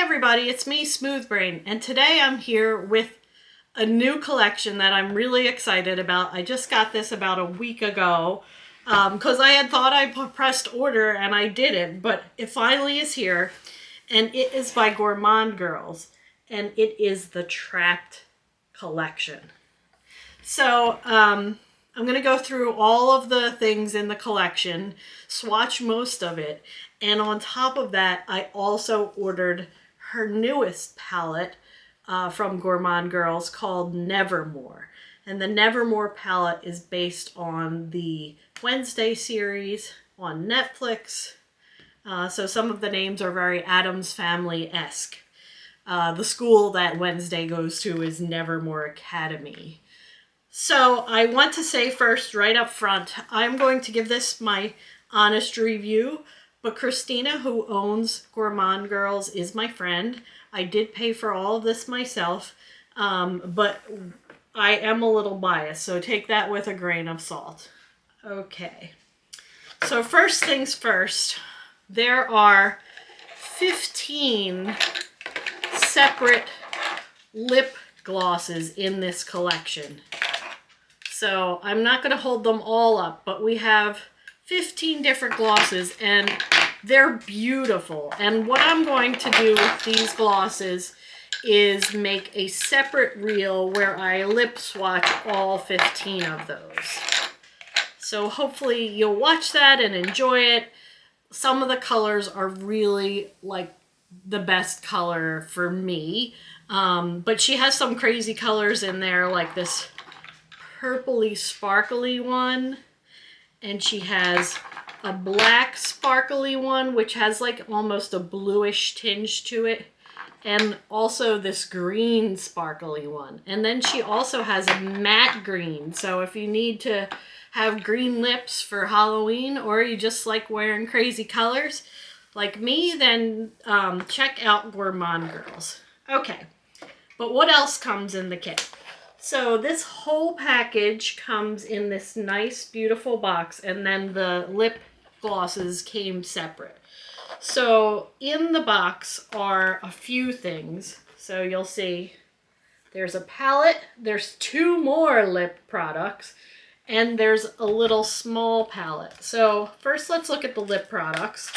everybody, it's me, Smooth Brain, and today I'm here with a new collection that I'm really excited about. I just got this about a week ago because I had thought I pressed order and I didn't, but it finally is here, and it is by Gourmande Girls, and it is the Trapped collection. So I'm going to go through all of the things in the collection, swatch most of it, and on top of that, I also ordered her newest palette from Gourmande Girls called Nevermore. And the Nevermore palette is based on the Wednesday series on Netflix. So some of the names are very Addams Family-esque. The school that Wednesday goes to is Nevermore Academy. So I want to say first, right up front, I'm going to give this my honest review, but Christina, who owns Gourmande Girls, is my friend. I did pay for all of this myself, but I am a little biased, so take that with a grain of salt. Okay, so first things first, there are 15 separate lip glosses in this collection. So I'm not going to hold them all up, but we have 15 different glosses and they're beautiful. And what I'm going to do with these glosses is make a separate reel where I lip swatch all 15 of those. So hopefully you'll watch that and enjoy it. Some of the colors are really like the best color for me. But she has some crazy colors in there, like this purpley sparkly one, and she has a black sparkly one which has like almost a bluish tinge to it, and also this green sparkly one, and then she also has a matte green. So if you need to have green lips for Halloween, or you just like wearing crazy colors like me, then check out Gourmande Girls. Okay, but what else comes in the kit? So this whole package comes in this nice, beautiful box, and then the lip glosses came separate. So in the box are a few things. So you'll see there's a palette, there's 2 more lip products, and there's a little small palette. So first let's look at the lip products.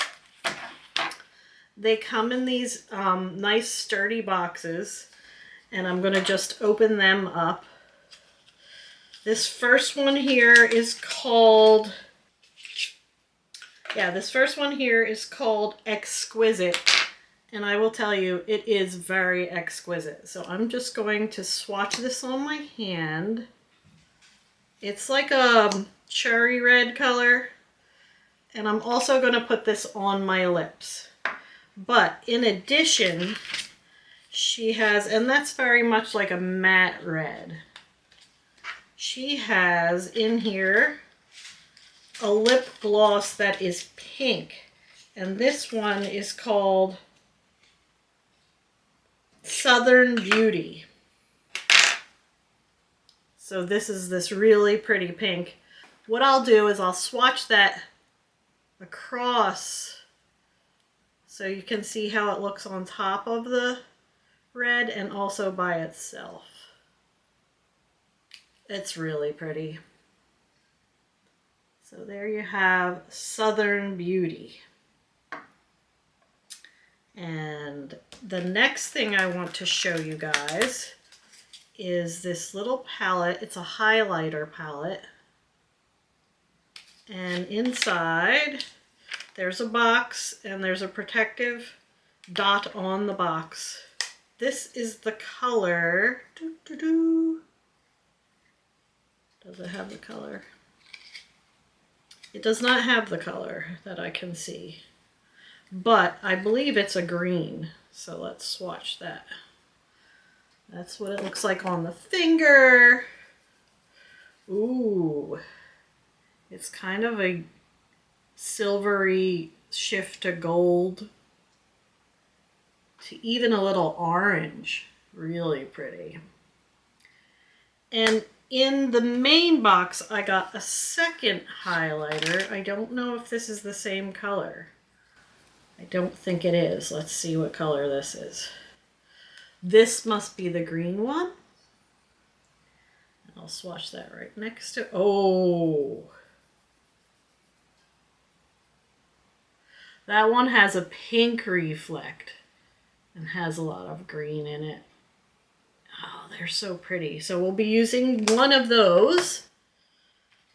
They come in these nice sturdy boxes, and I'm going to just open them up. This first one here is called, Exquisite, and I will tell you, it is very exquisite. So I'm just going to swatch this on my hand. It's like a cherry red color, and I'm also going to put this on my lips. But in addition, she has, and that's very much like a matte red. She has in here a lip gloss that is pink, and this one is called Southern Beauty. So this is this really pretty pink. What I'll do is I'll swatch that across so you can see how it looks on top of the red and also by itself. It's really pretty. So there you have Southern Beauty. And the next thing I want to show you guys is this little palette. It's a highlighter palette. And inside there's a box and there's a protective dot on the box. This is the color. Does it have the color? It does not have the color that I can see, but I believe it's a green. So let's swatch that. That's what it looks like on the finger. Ooh, it's kind of a silvery shift to gold to even a little orange. Really pretty. And in the main box, I got a second highlighter. I don't know if this is the same color. I don't think it is. Let's see what color this is. This must be the green one. I'll swatch that right next to, oh. That one has a pink reflect and has a lot of green in it. Oh, they're so pretty. So we'll be using one of those.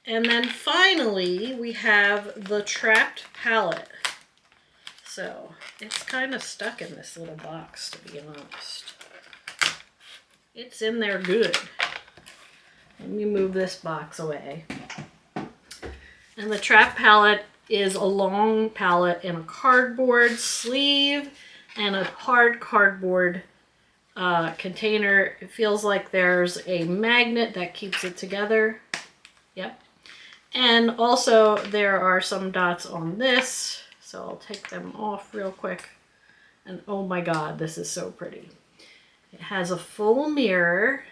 And then finally, we have the Trapped palette. So it's kind of stuck in this little box, to be honest. It's in there good. Let me move this box away. And the Trapped palette is a long palette in a cardboard sleeve and a hard cardboard container. It feels like there's a magnet that keeps it together. Yep. And also there are some dots on this, so I'll take them off real quick. And oh my god, this is so pretty. It has a full mirror,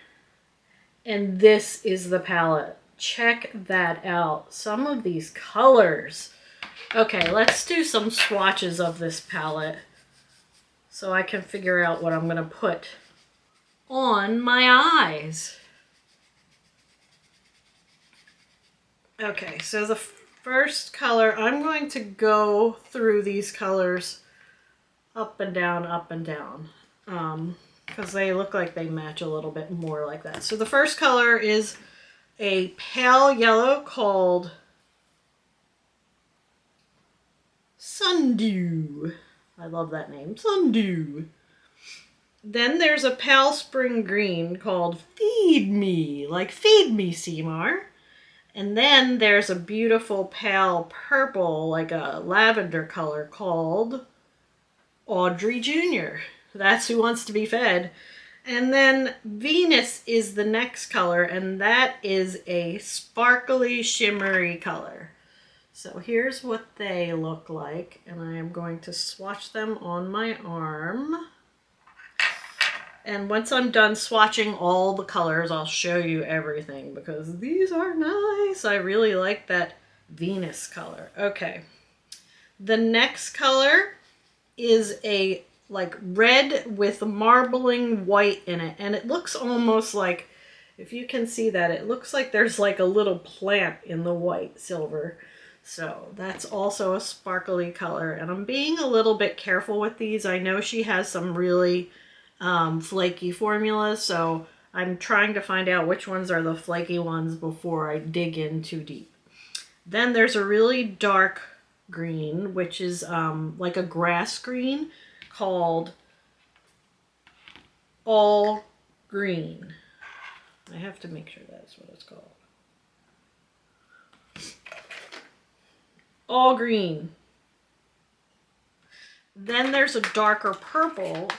and this is the palette. Check that out. Some of these colors. Okay, let's do some swatches of this palette so I can figure out what I'm going to put on my eyes. Okay, so the first color, I'm going to go through these colors up and down, because they look like they match a little bit more like that. So the first color is a pale yellow called Sundew. I love that name, Sundew. Then there's a pale spring green called Feed Me, like Feed Me, Seymour. And then there's a beautiful pale purple, like a lavender color called Audrey Jr. That's Who Wants to Be Fed. And then Venus is the next color, and that is a sparkly, shimmery color. So here's what they look like, and I am going to swatch them on my arm. And once I'm done swatching all the colors, I'll show you everything, because these are nice. I really like that Venus color. Okay. The next color is a like red with marbling white in it, and it looks almost like, if you can see that, it looks like there's like a little plant in the white silver. So that's also a sparkly color, and I'm being a little bit careful with these. I know she has some really flaky formulas, so I'm trying to find out which ones are the flaky ones before I dig in too deep. Then there's a really dark green, which is like a grass green, called All Green. I have to make sure that's what it's called. All Green. Then there's a darker purple,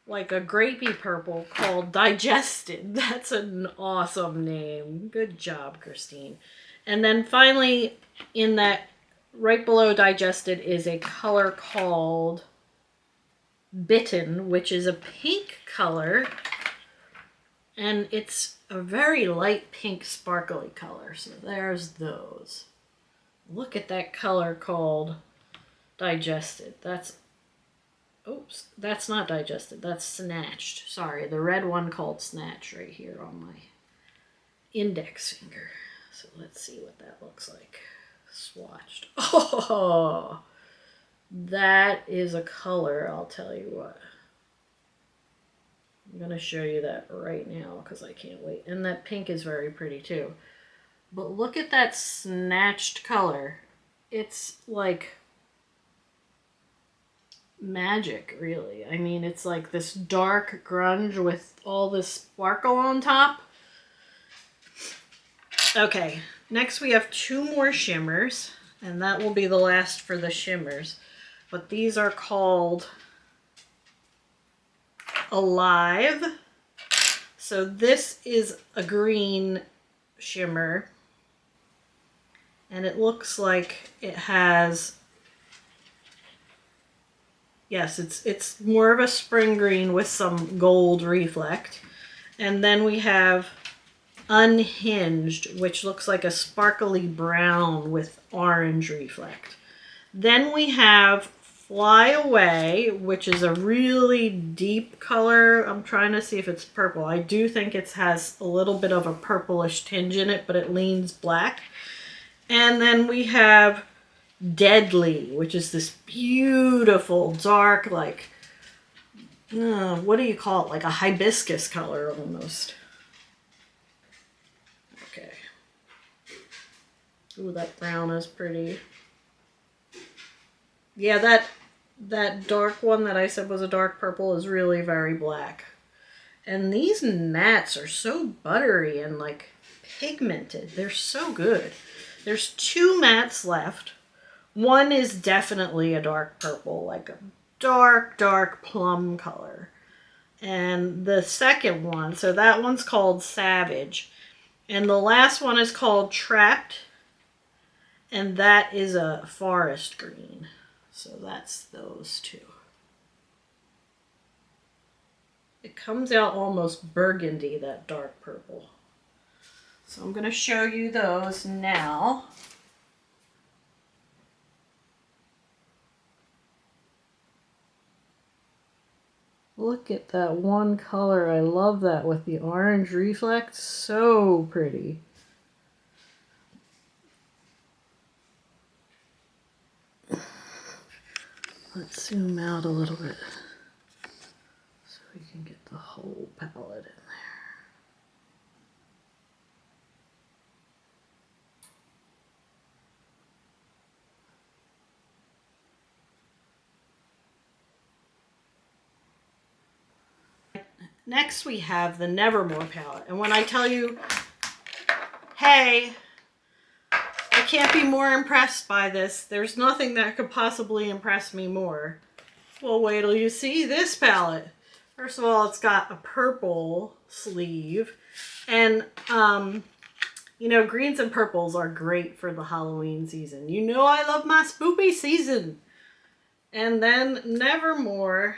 like a grapey purple, called Digested. That's an awesome name. Good job, Christine. And then finally, in that right below Digested is a color called Bitten, which is a pink color, and it's a very light pink sparkly color. So there's those. Look at that color called Digested. That's, oops, that's not Digested, that's Snatched. Sorry, the red one called Snatch right here on my index finger. So let's see what that looks like swatched. Oh, that is a color, I'll tell you what. I'm going to show you that right now because I can't wait. And that pink is very pretty too. But look at that Snatched color. It's like magic, really. I mean, it's like this dark grunge with all this sparkle on top. Okay, next we have two more shimmers, and that will be the last for the shimmers. But these are called Alive. So this is a green shimmer, and it looks like it has, yes, it's more of a spring green with some gold reflect. And then we have Unhinged, which looks like a sparkly brown with orange reflect. Then we have Fly Away, which is a really deep color. I'm trying to see if it's purple. I do think it has a little bit of a purplish tinge in it, but it leans black. And then we have Deadly, which is this beautiful dark, like, what do you call it? Like a hibiscus color almost. Okay. Ooh, that brown is pretty. Yeah, that dark one that I said was a dark purple is really very black. And these mattes are so buttery and like pigmented. They're so good. There's 2 mattes left. One is definitely a dark purple, like a dark, dark plum color. And the second one, so that one's called Savage. And the last one is called Trapped. And that is a forest green. So that's those 2. It comes out almost burgundy, that dark purple. So I'm going to show you those now. Look at that one color. I love that with the orange reflex. So pretty. Let's zoom out a little bit so we can get the whole palette in there. Next we have the Nevermore palette. And when I tell you, hey, I can't be more impressed by this, there's nothing that could possibly impress me more. Well, wait till you see this palette. First of all, it's got a purple sleeve. And, you know, greens and purples are great for the Halloween season. You know I love my spoopy season. And then Nevermore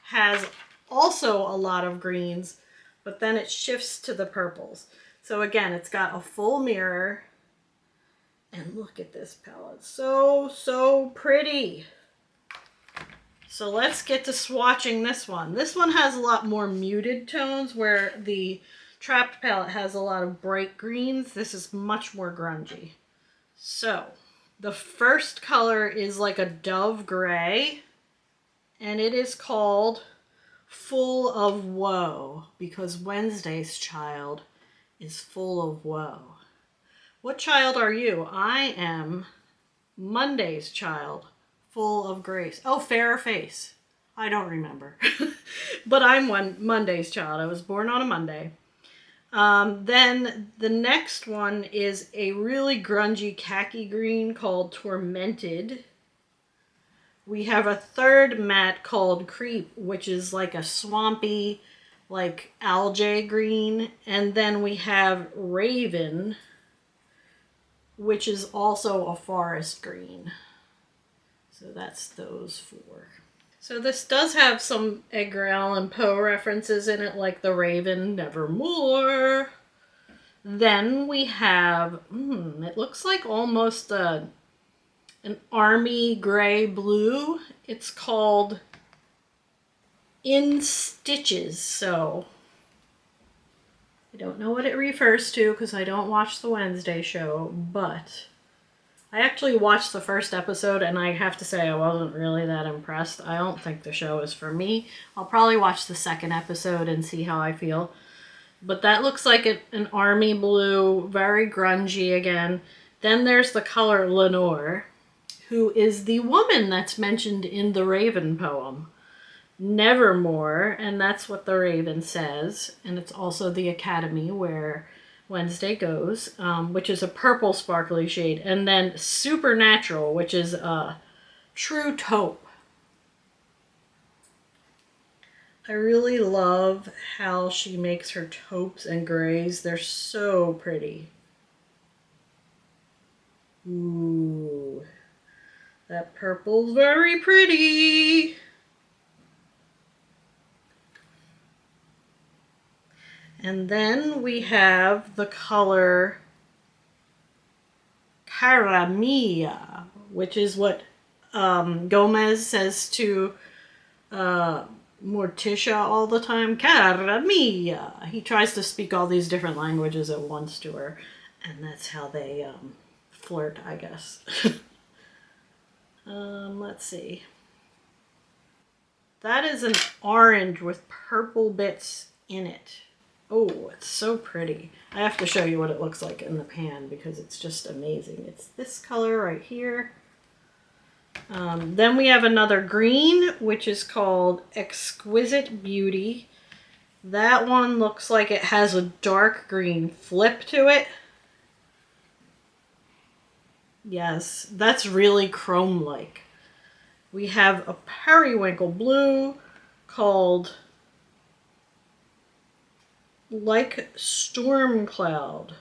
has also a lot of greens, but then it shifts to the purples. So again, it's got a full mirror. And look at this palette. So, so pretty. So let's get to swatching this one. This one has a lot more muted tones, where the Trapped palette has a lot of bright greens. This is much more grungy. So the first color is like a dove gray, and it is called Full of Woe, because Wednesday's child is full of woe. What child are you? I am Monday's child, full of grace. Oh, Fairer Face. I don't remember. But I'm Monday's child. I was born on a Monday. Then the next one is a really grungy khaki green called Tormented. We have a third matte called Creep, which is like a swampy, like algae green. And then we have Raven, which is also a forest green. So that's those 4. So this does have some Edgar Allan Poe references in it, like the Raven, Nevermore. Then we have, it looks like almost an army gray blue. It's called In Stitches. So I don't know what it refers to because I don't watch the Wednesday show, but I actually watched the first episode and I have to say I wasn't really that impressed. I don't think the show is for me. I'll probably watch the second episode and see how I feel. But that looks like an army blue, very grungy again. Then there's the color Lenore, who is the woman that's mentioned in the Raven poem. Nevermore, and that's what the Raven says. And it's also the academy where Wednesday goes, which is a purple sparkly shade. And then Supernatural, which is a true taupe. I really love how she makes her taupes and grays. They're so pretty. Ooh, that purple's very pretty. And then we have the color Caramia, which is what Gomez says to Morticia all the time, cara mia. He tries to speak all these different languages at once to her, and that's how they flirt, I guess. Let's see. That is an orange with purple bits in it. Oh, it's so pretty. I have to show you what it looks like in the pan because it's just amazing. It's this color right here. Then we have another green, which is called Exquisite Beauty. That one looks like it has a dark green flip to it. Yes, that's really chrome-like. We have a periwinkle blue called Like Storm Cloud.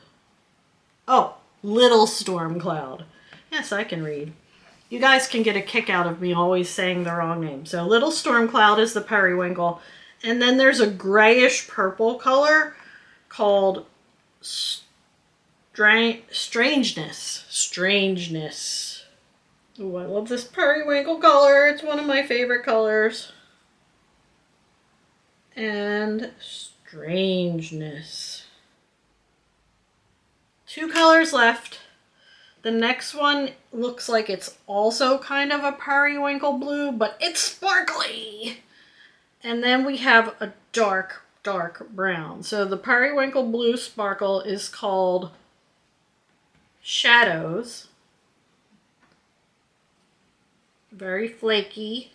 Oh, Little Storm Cloud. Yes, I can read. You guys can get a kick out of me always saying the wrong name. So Little Storm Cloud is the periwinkle. And then there's a grayish purple color called Strangeness. Strangeness. Ooh, I love this periwinkle color. It's one of my favorite colors. And Strangeness. 2 colors left. The next one looks like it's also kind of a periwinkle blue, but it's sparkly. And then we have a dark, dark brown. So the periwinkle blue sparkle is called Shadows. Very flaky.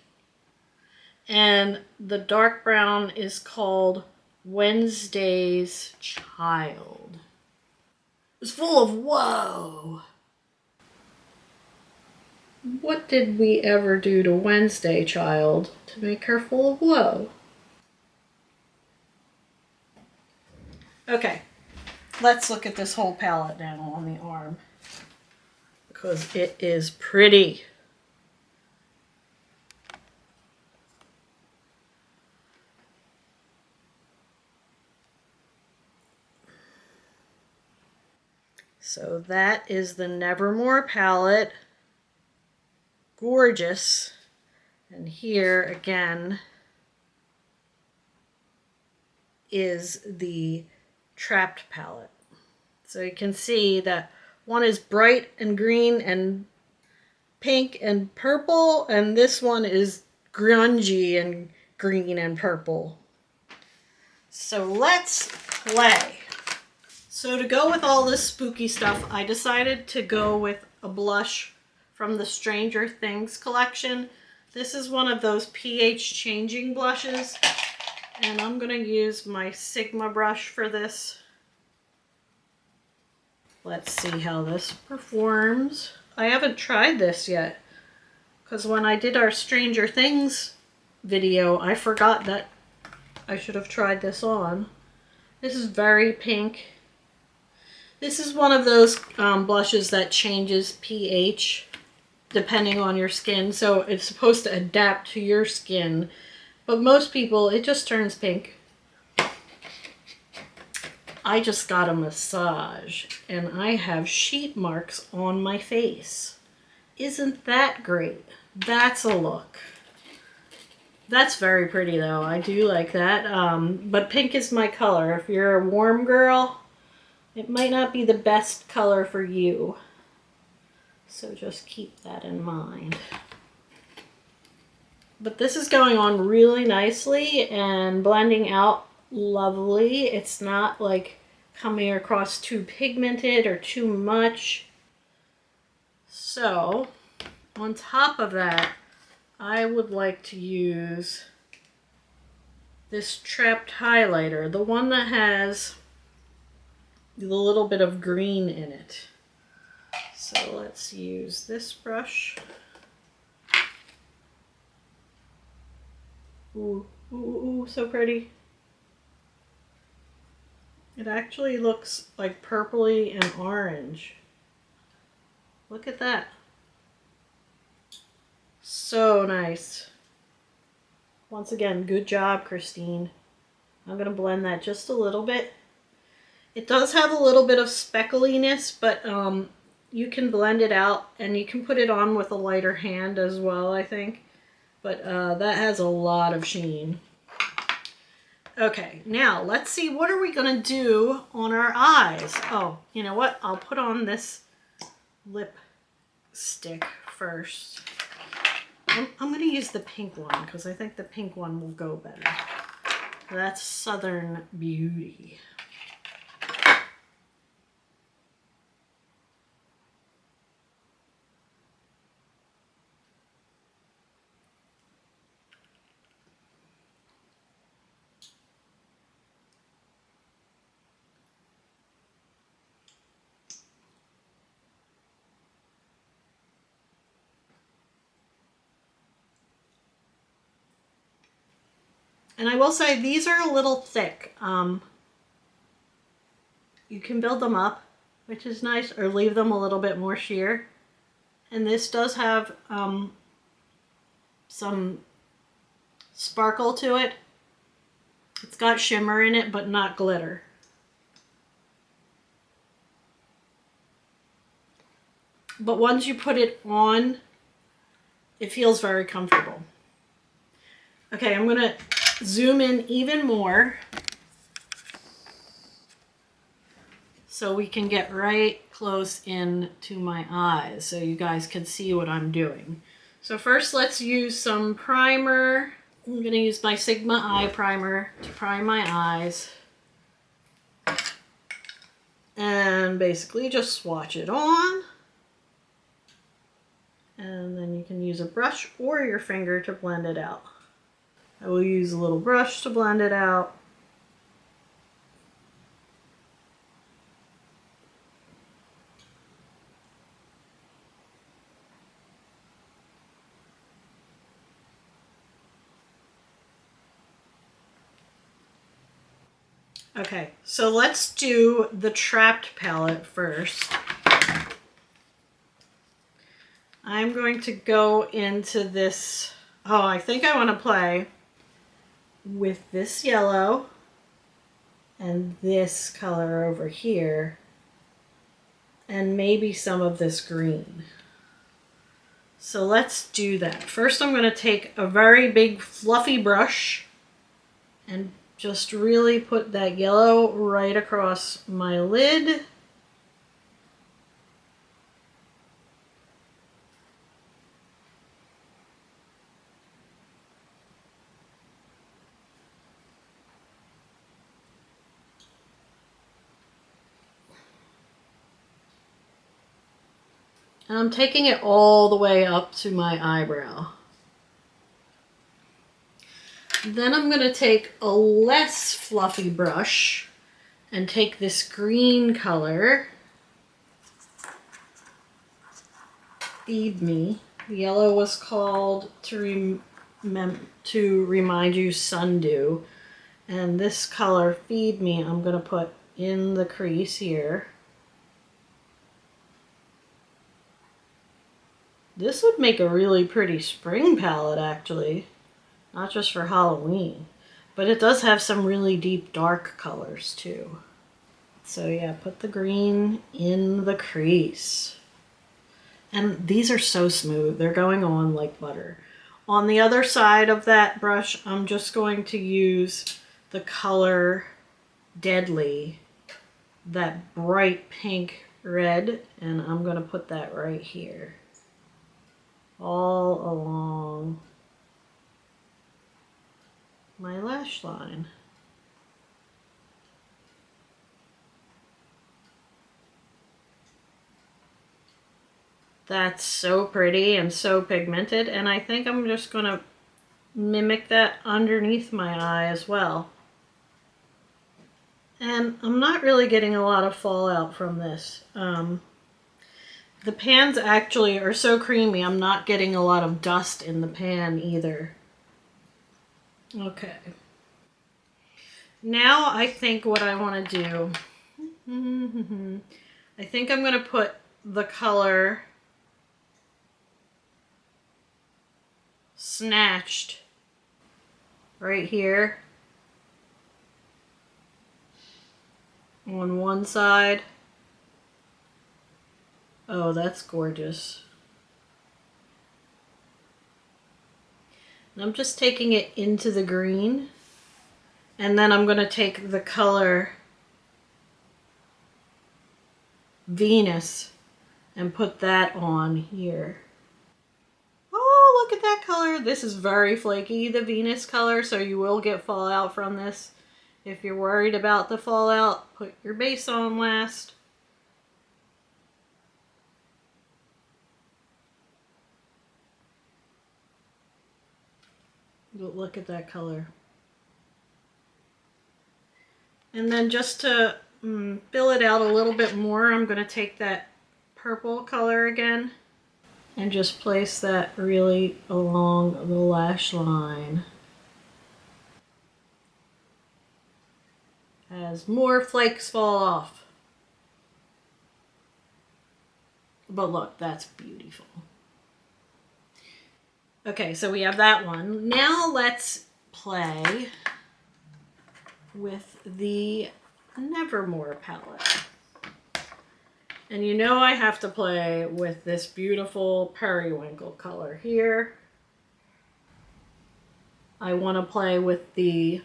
And the dark brown is called Wednesday's Child. It's full of whoa. What did we ever do to Wednesday Child to make her full of whoa? Okay, let's look at this whole palette now on the arm because it is pretty. So that is the Nevermore palette. Gorgeous. And here again is the Trapped palette. So you can see that one is bright and green and pink and purple, and this one is grungy and green and purple. So let's play. So to go with all this spooky stuff, I decided to go with a blush from the Stranger Things collection. This is one of those pH changing blushes, and I'm going to use my Sigma brush for this. Let's see how this performs. I haven't tried this yet, because when I did our Stranger Things video, I forgot that I should have tried this on. This is very pink. This is one of those blushes that changes pH depending on your skin, so it's supposed to adapt to your skin, but most people, it just turns pink. I just got a massage, and I have sheet marks on my face. Isn't that great? That's a look. That's very pretty, though. I do like that, but pink is my color. If you're a warm girl, it might not be the best color for you. So just keep that in mind. But this is going on really nicely and blending out lovely. It's not like coming across too pigmented or too much. So on top of that, I would like to use this Trapped highlighter, the one that has the little bit of green in it. So let's use this brush. Ooh, ooh, ooh, so pretty. It actually looks like purpley and orange. Look at that. So nice. Once again, good job, Christine. I'm going to blend that just a little bit. It does have a little bit of speckliness, but you can blend it out, and you can put it on with a lighter hand as well, I think. But that has a lot of sheen. Okay, now let's see, what are we gonna do on our eyes? Oh, you know what? I'll put on this lipstick first. I'm gonna use the pink one because I think the pink one will go better. That's Southern Beauty. And I will say these are a little thick. You can build them up, which is nice, or leave them a little bit more sheer. And this does have some sparkle to it. It's got shimmer in it, but not glitter. But once you put it on, it feels very comfortable. Okay, I'm gonna zoom in even more so we can get right close in to my eyes so you guys can see what I'm doing. So first let's use some primer. I'm gonna use my Sigma Eye Primer to prime my eyes. And basically just swatch it on. And then you can use a brush or your finger to blend it out. I will use a little brush to blend it out. Okay, so let's do the Trapped palette first. I'm going to go into this, I think I want to play with this yellow and this color over here, and maybe some of this green. So let's do that. First I'm going to take a very big fluffy brush and just really put that yellow right across my lid. And I'm taking it all the way up to my eyebrow. Then I'm going to take a less fluffy brush and take this green color. Feed Me. The yellow was called To Remind You Sundew. And this color, Feed Me, I'm going to put in the crease here. This would make a really pretty spring palette, actually. Not just for Halloween. But it does have some really deep dark colors, too. So yeah, put the green in the crease. And these are so smooth. They're going on like butter. On the other side of that brush, I'm just going to use the color Deadly, that bright pink red, and I'm going to put that right here. All along my lash line. That's so pretty and so pigmented, and I think I'm just going to mimic that underneath my eye as well. And I'm not really getting a lot of fallout from this. The pans actually are so creamy, I'm not getting a lot of dust in the pan either. Okay. Now I think what I want to do, I think I'm going to put the color Snatched right here on one side, Oh, that's gorgeous. And I'm just taking it into the green. And then I'm going to take the color Venus and put that on here. Oh, look at that color. This is very flaky, the Venus color, so you will get fallout from this. If you're worried about the fallout, put your base on last. But look at that color. And then just to fill it out a little bit more, I'm going to take that purple color again and just place that really along the lash line as more flakes fall off. But look, that's beautiful. Okay, so we have that one. Now let's play with the Nevermore palette. And you know I have to play with this beautiful periwinkle color here. I want to play with the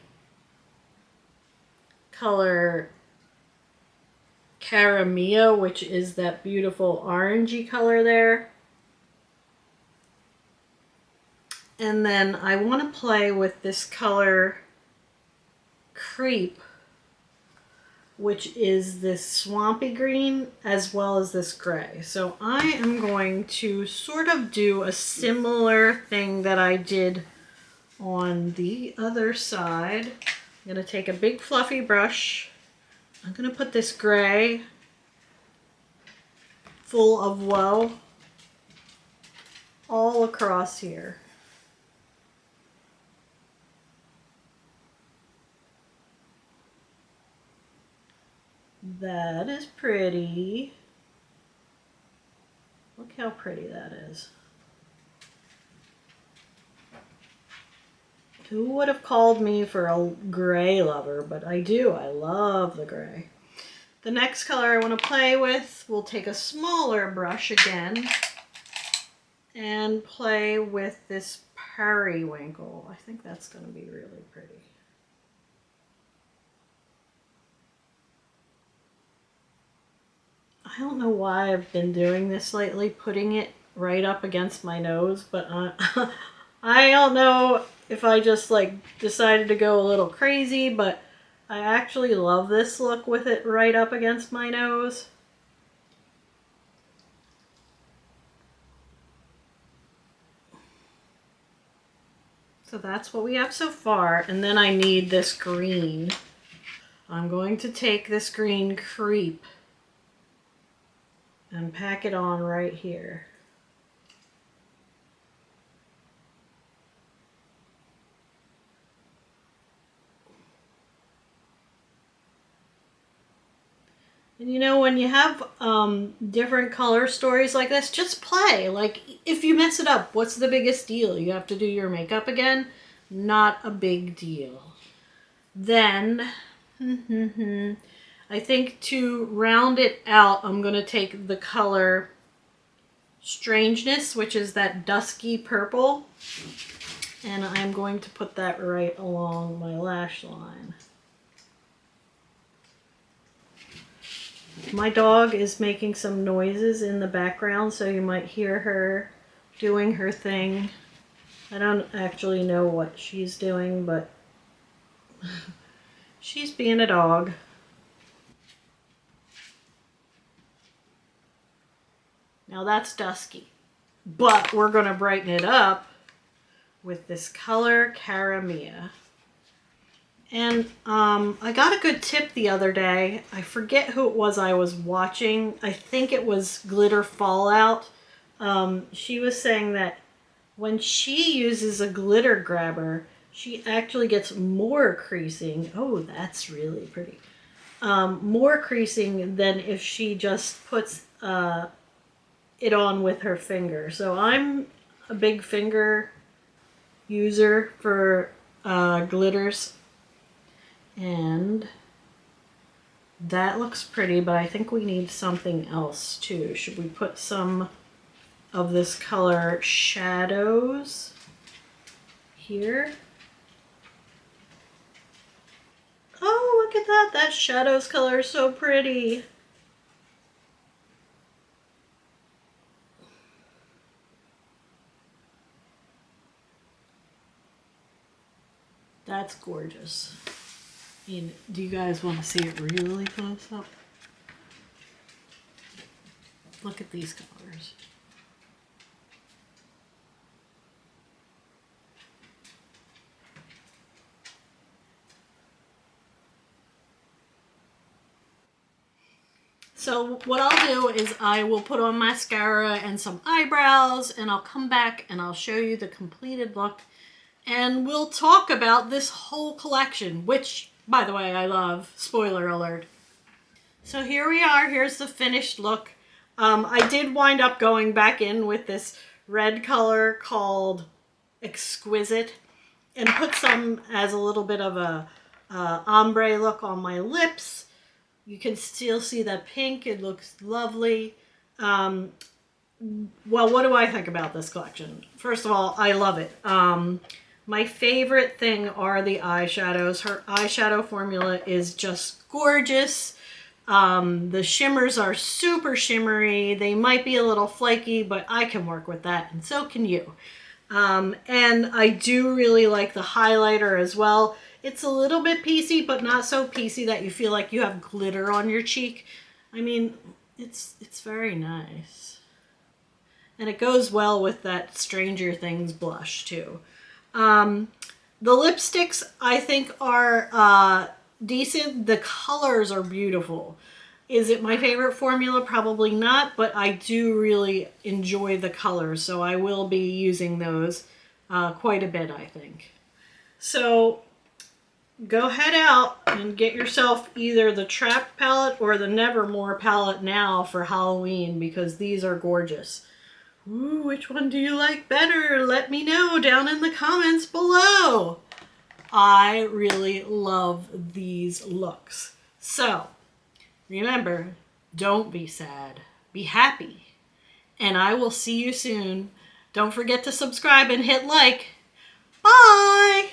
color Caramia, which is that beautiful orangey color there. And then I want to play with this color Creep, which is this swampy green as well as this gray. So I am going to sort of do a similar thing that I did on the other side. I'm going to take a big fluffy brush. I'm going to put this gray full of woe all across here. That is pretty. Look how pretty that is. Who would have called me for a gray lover? But I do. I love the gray. The next color I want to play with, we'll take a smaller brush again and play with this periwinkle. I think that's going to be really pretty. I don't know why I've been doing this lately, putting it right up against my nose, but I don't know if I just like decided to go a little crazy, but I actually love this look with it right up against my nose. So that's what we have so far, and then I need this green. I'm going to take this green Creep and pack it on right here. And you know, when you have different color stories like this, just play. Like, if you mess it up, what's the biggest deal? You have to do your makeup again? Not a big deal. Then, I think to round it out, I'm going to take the color Strangeness, which is that dusky purple, and I'm going to put that right along my lash line. My dog is making some noises in the background, so you might hear her doing her thing. I don't actually know what she's doing, but she's being a dog. Now that's dusky, but we're going to brighten it up with this color Caramia. And I got a good tip the other day. I forget who it was I was watching. I think it was Glitter Fallout. She was saying that when she uses a glitter grabber, she actually gets more creasing. Oh, that's really pretty. More creasing than if she just puts it on with her finger. So I'm a big finger user for glitters. And That looks pretty, but I think we need something else too. Should we put some of this color shadows here? Oh, look at that. That shadows color is so pretty. That's gorgeous. I mean, do you guys want to see it really close up? Look at these colors. So what I'll do is I will put on mascara and some eyebrows, and I'll come back and I'll show you the completed look, and we'll talk about this whole collection, which, by the way, I love. Spoiler alert. So here we are. Here's the finished look. I did wind up going back in with this red color called Exquisite and put some as a little bit of a ombre look on my lips. You can still see that pink. It looks lovely. Well, what do I think about this collection? First of all, I love it. My favorite thing are the eyeshadows. Her eyeshadow formula is just gorgeous. The shimmers are super shimmery. They might be a little flaky, but I can work with that, and so can you. And I do really like the highlighter as well. It's a little bit piecey, but not so piecey that you feel like you have glitter on your cheek. I mean, it's very nice. And it goes well with that Stranger Things blush too. The lipsticks I think are decent. The colors are beautiful. Is it my favorite formula? Probably not, but I do really enjoy the colors, so I will be using those quite a bit, I think. So go head out and get yourself either the Trapped palette or the Nevermore palette now for Halloween, because these are gorgeous. Ooh, which one do you like better? Let me know down in the comments below. I really love these looks. So remember, don't be sad, be happy. And I will see you soon. Don't forget to subscribe and hit like. Bye!